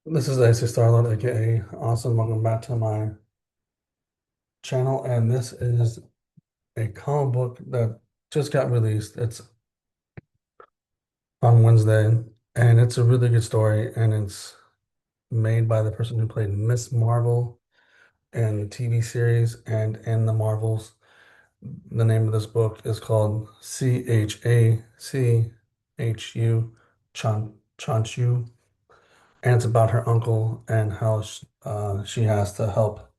This is AC Starlord, aka Awesome. Welcome back to my channel, and this is a comic book that just got released. It's on Wednesday, and it's a really good story, and it's made by the person who played Miss Marvel in the TV series and in the Marvels. The name of this book is called ChACHU ChACHU, and it's about her uncle and how she has to help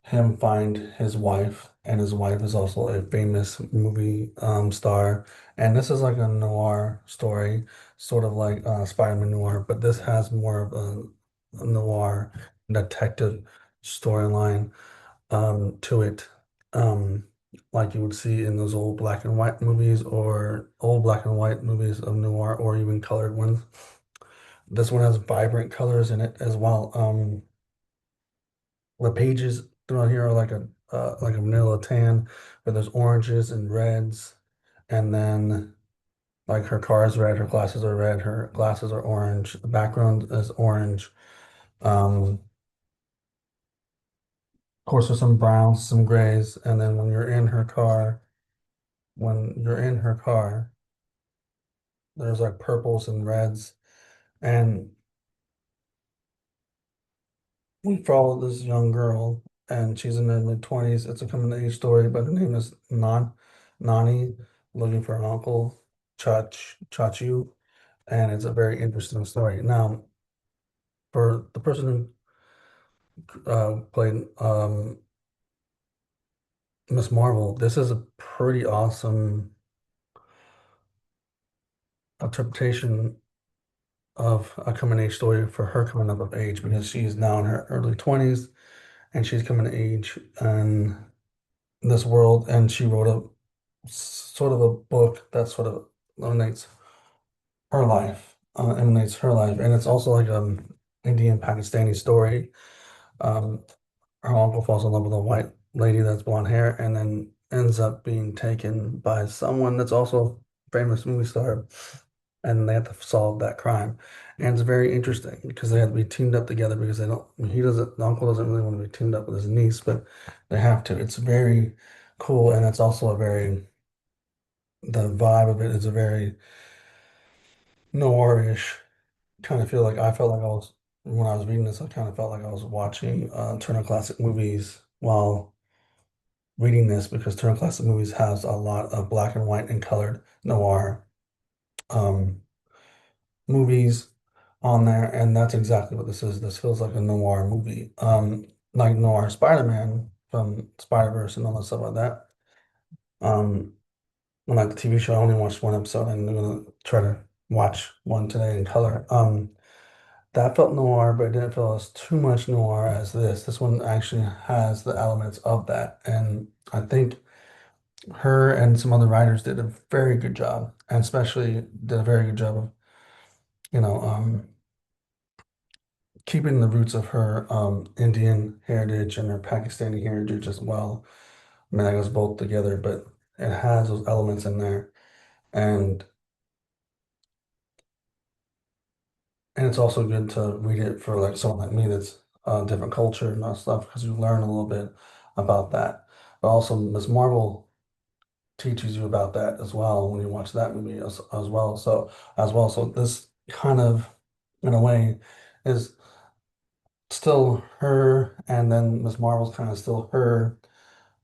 him find his wife, and his wife is also a famous movie star. And this is like a noir story, sort of like Spider-Man noir, but this has more of a noir detective storyline to it, um, like you would see in those old black and white movies or old black and white movies of noir or even colored ones. This one has vibrant colors in it as well. The pages throughout here are like a vanilla tan, but there's oranges and reds, and then like her car is red, her glasses are red, her glasses are orange, the background is orange. Of course, there's some browns, some grays, and then when you're in her car, there's like purples and reds, and we follow this young girl, and she's in her mid-20s. It's a coming of age story, but her name is Nani, looking for an uncle, Chachu, and it's a very interesting story. Now, for the person who played Miss Marvel, this is a pretty awesome interpretation of a coming age story for her coming up of age because she is now in her early 20s and she's coming of age in this world, and she wrote a sort of a book that sort of emanates emanates her life, and it's also like Indian Pakistani story. Um, her uncle falls in love with a white lady that's blonde hair, and then ends up being taken by someone that's also a famous movie star, and they have to solve that crime. And it's very interesting because they have to be teamed up together because they don't. He doesn't. The uncle doesn't really want to be teamed up with his niece, but they have to. It's very cool, and it's also a very the vibe of it is a very noirish kind of feel like I felt like I was when I was reading this, I kind of felt like I was watching Turner Classic Movies while reading this because Turner Classic Movies has a lot of black and white and colored noir um, movies on there, and that's exactly what this is. This feels like a noir movie, like noir Spider-Man from Spider-Verse and all that stuff like that. Um, when like the TV show, I only watched one episode, and I'm gonna try to watch one today in color. That felt noir, but it didn't feel as too much noir as this. This one actually has the elements of that. And I think her and some other writers did a very good job, and especially did a very good job of, you know, keeping the roots of her Indian heritage and her Pakistani heritage as well. I mean, that goes both together, but it has those elements in there. And and it's also good to read it for like someone like me that's different culture and that stuff because you learn a little bit about that. But also, Miss Marvel teaches you about that as well when you watch that movie as well. So this kind of, in a way, is still her, and then Miss Marvel's kind of still her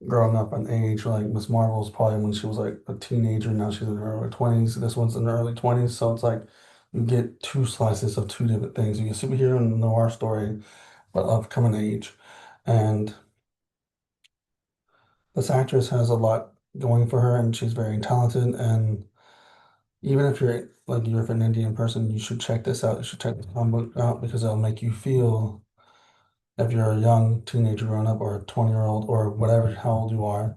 growing up in age. Like Miss Marvel's probably when she was like a teenager. Now she's in her early 20s. This one's in her early 20s. So it's like you get two slices of two different things. You get superhero and noir story, but of coming age. And this actress has a lot going for her, and she's very talented. And even if you're an Indian person, you should check this out. You should check this comic book out because it'll make you feel if you're a young teenager growing up or a 20-year-old or whatever, how old you are,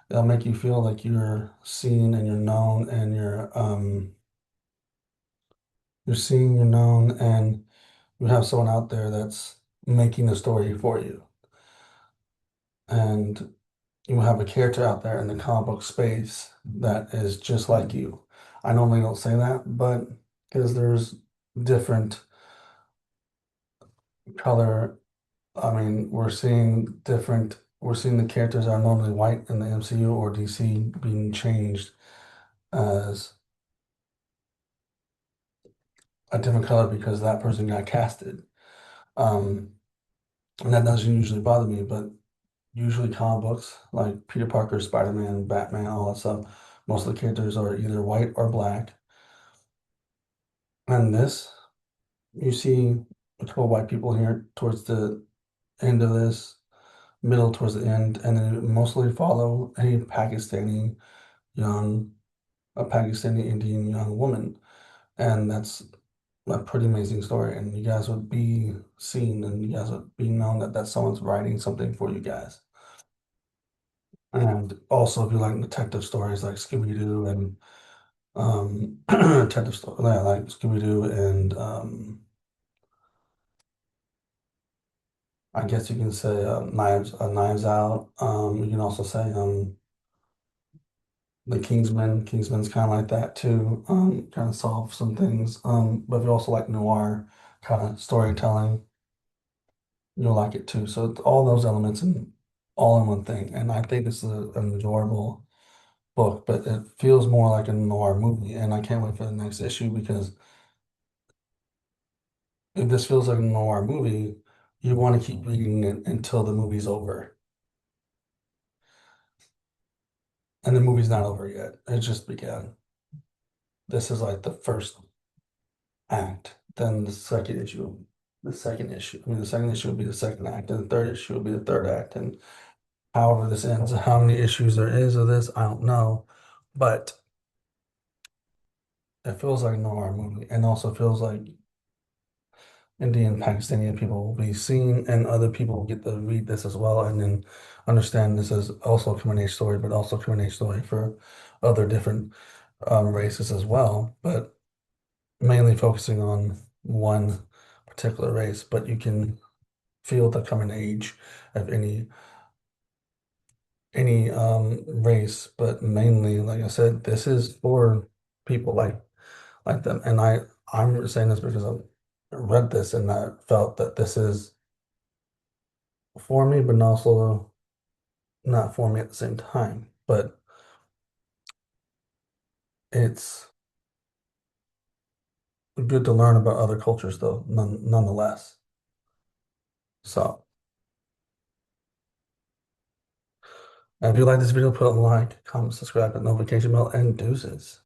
it'll make you feel like you're seen and you're known and you're seen, you're known, and you have someone out there that's making a story for you. And you have a character out there in the comic book space that is just like you. I normally don't say that, but because there's different color. I mean, we're seeing the characters that are normally white in the MCU or DC being changed as a different color because that person got casted. Um, and that doesn't usually bother me, but usually comic books like Peter Parker, Spider-Man, Batman, all that stuff, most of the characters are either white or black. And this, you see a couple of white people here towards the end of this, middle towards the end, and then mostly follow young, a Pakistani Indian young woman. And that's a pretty amazing story. And you guys would be seen and you guys would be known that someone's writing something for you guys. And also, if you like detective stories like Scooby-Doo and detective story, yeah, like Scooby-Doo and I guess you can say Knives Out. You can also say the Kingsman. Kingsman's kind of like that too. Kind of solve some things. But if you also like noir kind of storytelling, you'll like it too. So it's all those elements and all in one thing. And I think this is an enjoyable book, but it feels more like a noir movie. And I can't wait for the next issue because if this feels like a noir movie, you want to keep reading it until the movie's over. And the movie's not over yet. It just began. This is like the first act. Then the second issue will be the second act, and the third issue will be the third act. And however this ends, how many issues there is of this, I don't know. But it feels like a noir movie and also feels like Indian, Pakistani people will be seen and other people will get to read this as well and then understand this is also a coming age story, but also a coming age story for other different races as well, but mainly focusing on one particular race. But you can feel the coming age of any race, but mainly, like I said, this is for people like them. And I'm saying this because I read this and I felt that this is for me, but also not for me at the same time. But it's good to learn about other cultures, though, nonetheless. So, and if you like this video, put a like, comment, subscribe, and notification bell, and deuces.